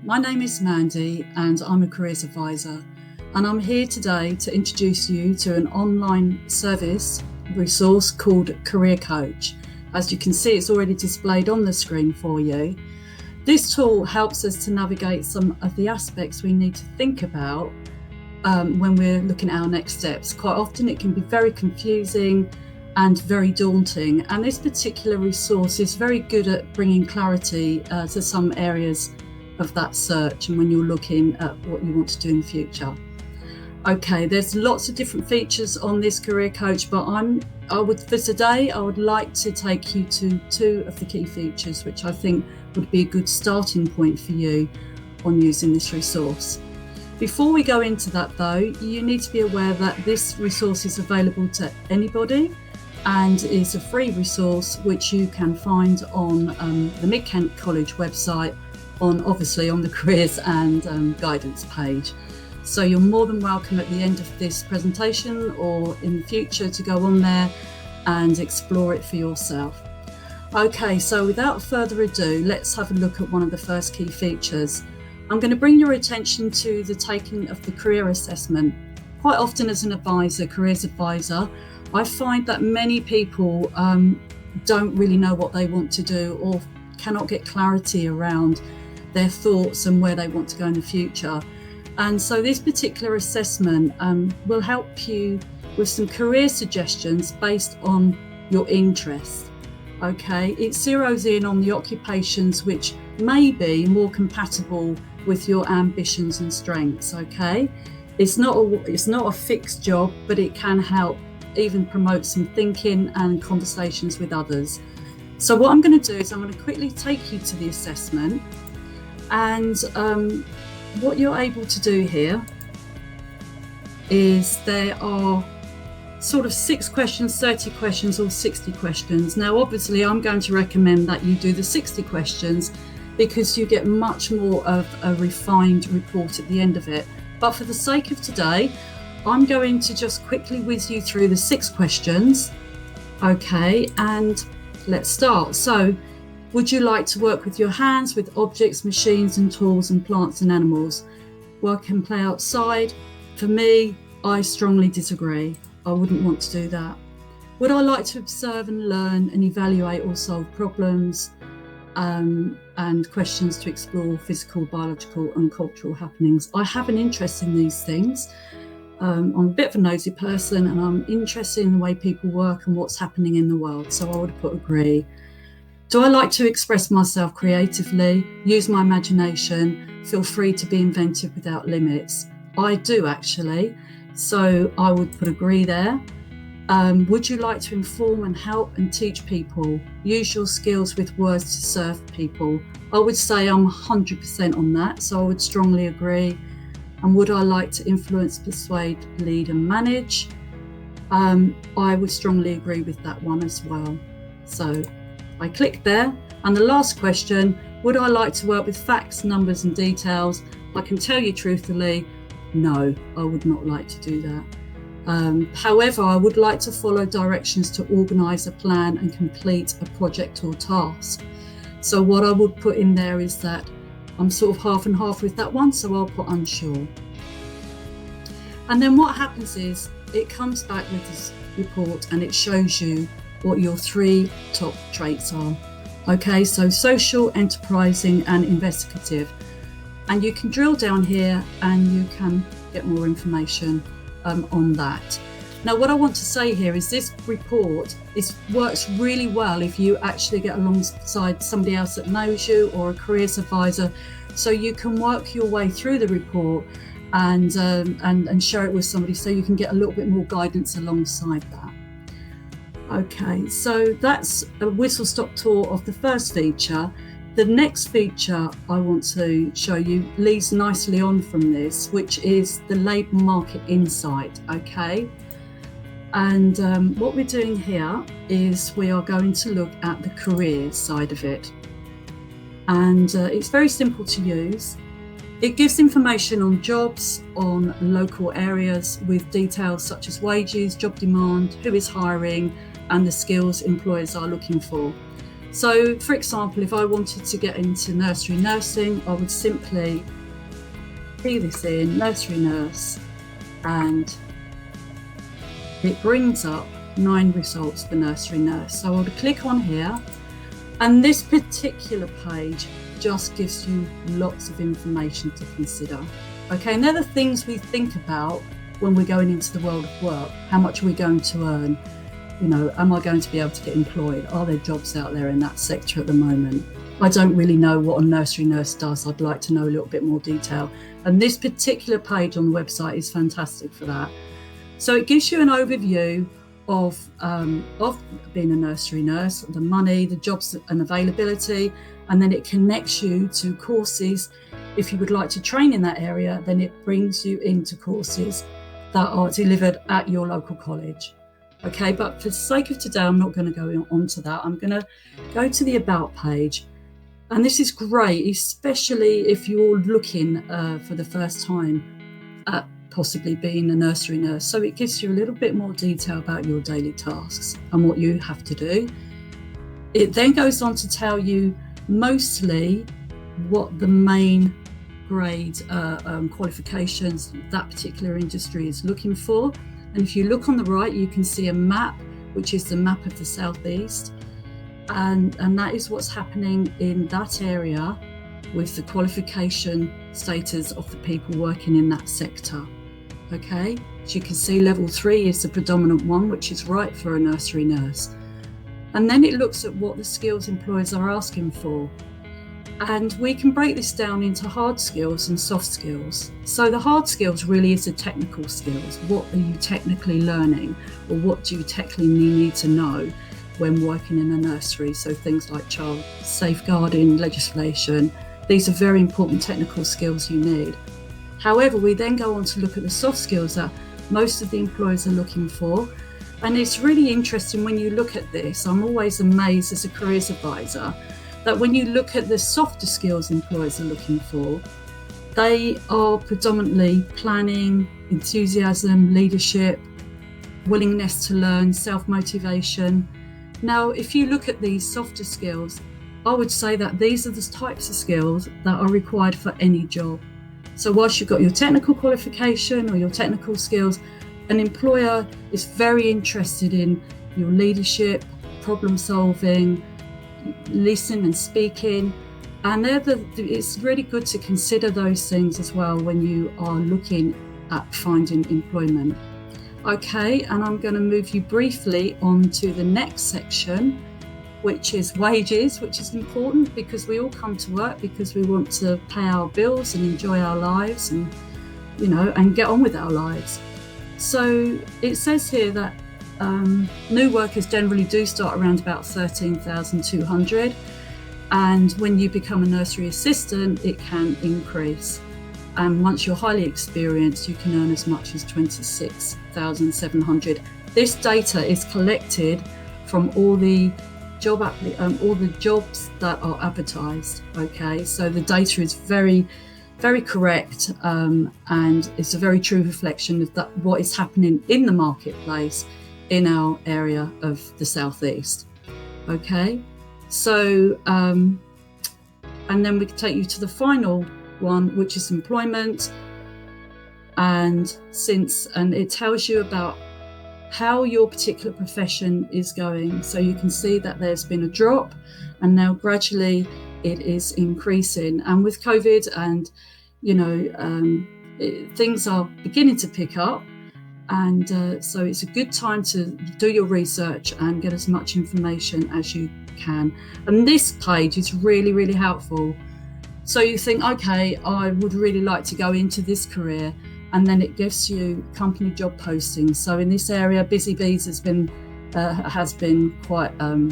My name is Mandy and I'm a careers advisor, and I'm here today to introduce you to an online service resource called Career Coach. As you can see, it's already displayed on the screen for you. This tool helps us to navigate some of the aspects we need to think about when we're looking at our next steps. Quite often it can be very confusing and very daunting, and this particular resource is very good at bringing clarity to some areas of that search and when you're looking at what you want to do in the future. Okay, there's lots of different features on this Career Coach, but for today I would like to take you to two of the key features which I think would be a good starting point for you on using this resource. Before we go into that though, you need to be aware that this resource is available to anybody and is a free resource which you can find on the Mid-Kent College website, obviously on the careers and guidance page. So you're more than welcome at the end of this presentation or in the future to go on there and explore it for yourself. Okay, so without further ado, let's have a look at one of the first key features. I'm going to bring your attention to the taking of the career assessment. Quite often as an advisor, careers advisor, I find that many people don't really know what they want to do or cannot get clarity around their thoughts and where they want to go in the future. And so this particular assessment will help you with some career suggestions based on your interests. Okay, it zeroes in on the occupations which may be more compatible with your ambitions and strengths. Okay, it's not a fixed job, but it can help even promote some thinking and conversations with others. So what I'm going to do is I'm going to quickly take you to the assessment. And what you're able to do here is there are sort of 6 questions, 30 questions or 60 questions. Now, obviously, I'm going to recommend that you do the 60 questions because you get much more of a refined report at the end of it. But for the sake of today, I'm going to just quickly whiz you through the 6 questions. Okay, and let's start. So, would you like to work with your hands, with objects, machines and tools and plants and animals? Work and play outside? For me, I strongly disagree. I wouldn't want to do that. Would I like to observe and learn and evaluate or solve problems and questions to explore physical, biological and cultural happenings? I have an interest in these things. I'm a bit of a nosy person and I'm interested in the way people work and what's happening in the world, so I would put agree. Do I like to express myself creatively, use my imagination, feel free to be inventive without limits? I do actually, so I would put agree there. Would you like to inform and help and teach people? Use your skills with words to serve people? I would say I'm 100% on that, so I would strongly agree. And would I like to influence, persuade, lead and manage? I would strongly agree with that one as well. So I click there. And the last question, would I like to work with facts, numbers and details? I can tell you truthfully, no, I would not like to do that. However, I would like to follow directions to organise a plan and complete a project or task. So what I would put in there is that I'm sort of half and half with that one, so I'll put unsure. And then what happens is it comes back with this report and it shows you what your 3 top traits are. Okay, so social, enterprising and investigative. And you can drill down here and you can get more information on that. Now, what I want to say here is this report works really well if you actually get alongside somebody else that knows you or a careers advisor, so you can work your way through the report and share it with somebody so you can get a little bit more guidance alongside that. Okay, so that's a whistle-stop tour of the first feature. The next feature I want to show you leads nicely on from this, which is the labour market insight, okay? And what we're doing here is we are going to look at the careers side of it. And it's very simple to use. It gives information on jobs, on local areas with details such as wages, job demand, who is hiring, and the skills employers are looking for. So, for example, if I wanted to get into nursery nursing, I would simply key this in, nursery nurse, and it brings up 9 results for nursery nurse. So I would click on here, and this particular page just gives you lots of information to consider. Okay, and they're the things we think about when we're going into the world of work. How much are we going to earn? You know, am I going to be able to get employed? Are there jobs out there in that sector at the moment? I don't really know what a nursery nurse does. I'd like to know a little bit more detail. And this particular page on the website is fantastic for that. So it gives you an overview of being a nursery nurse, the money, the jobs and availability, and then it connects you to courses. If you would like to train in that area, then it brings you into courses that are delivered at your local college. Okay, but for the sake of today, I'm not going to go on to that. I'm going to go to the About page. And this is great, especially if you're looking for the first time at possibly being a nursery nurse. So it gives you a little bit more detail about your daily tasks and what you have to do. It then goes on to tell you mostly what the main grade qualifications that particular industry is looking for. And if you look on the right, you can see a map, which is the map of the Southeast. And that is what's happening in that area with the qualification status of the people working in that sector. Okay, so you can see level 3 is the predominant one, which is right for a nursery nurse. And then it looks at what the skills employers are asking for. And we can break this down into hard skills and soft skills. So the hard skills really is the technical skills. What are you technically learning, or what do you technically need to know when working in a nursery? So things like child safeguarding legislation, these are very important technical skills you need. However, we then go on to look at the soft skills that most of the employers are looking for. And it's really interesting when you look at this. I'm always amazed as a careers advisor that when you look at the softer skills employers are looking for, they are predominantly planning, enthusiasm, leadership, willingness to learn, self-motivation. Now, if you look at these softer skills, I would say that these are the types of skills that are required for any job. So whilst you've got your technical qualification or your technical skills, an employer is very interested in your leadership, problem solving, listening and speaking, and it's really good to consider those things as well when you are looking at finding employment. Okay, and I'm going to move you briefly on to the next section, which is wages, which is important because we all come to work because we want to pay our bills and enjoy our lives and, you know, and get on with our lives. So it says here that new workers generally do start around about 13,200, and when you become a nursery assistant, it can increase. And once you're highly experienced, you can earn as much as 26,700. This data is collected from all the jobs that are advertised. Okay, so the data is very, very correct, and it's a very true reflection of that what is happening in the marketplace in our area of the Southeast. Okay, so and then we can take you to the final one, which is employment, and it tells you about how your particular profession is going. So you can see that there's been a drop, and now gradually it is increasing. And with COVID, and things are beginning to pick up. And so it's a good time to do your research and get as much information as you can. And this page is really, really helpful. So you think, okay, I would really like to go into this career. And then it gives you company job postings. So in this area, Busy Bees has been quite a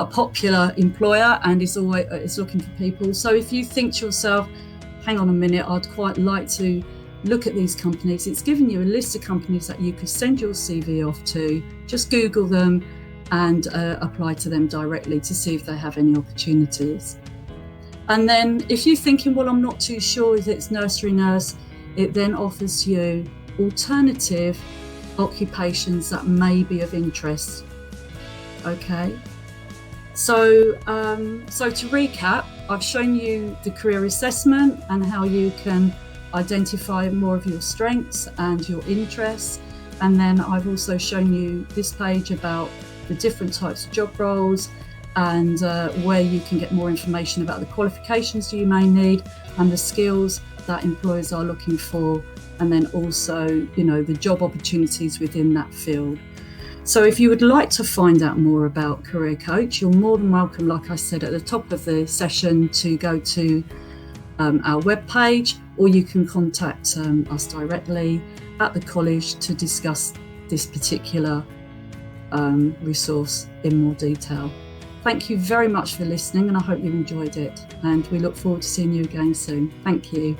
popular employer and is looking for people. So if you think to yourself, hang on a minute, I'd quite like to look at these companies. It's giving you a list of companies that you could send your CV off to. Just Google them and apply to them directly to see if they have any opportunities. And then if you're thinking, well, I'm not too sure if it's nursery nurse, it then offers you alternative occupations that may be of interest. Okay. So to recap, I've shown you the career assessment and how you can identify more of your strengths and your interests. And then I've also shown you this page about the different types of job roles and where you can get more information about the qualifications you may need and the skills that employers are looking for, and then also, the job opportunities within that field. So if you would like to find out more about Career Coach, you're more than welcome, like I said at the top of the session, to go to our webpage, or you can contact us directly at the college to discuss this particular resource in more detail. Thank you very much for listening, and I hope you enjoyed it, and we look forward to seeing you again soon. Thank you.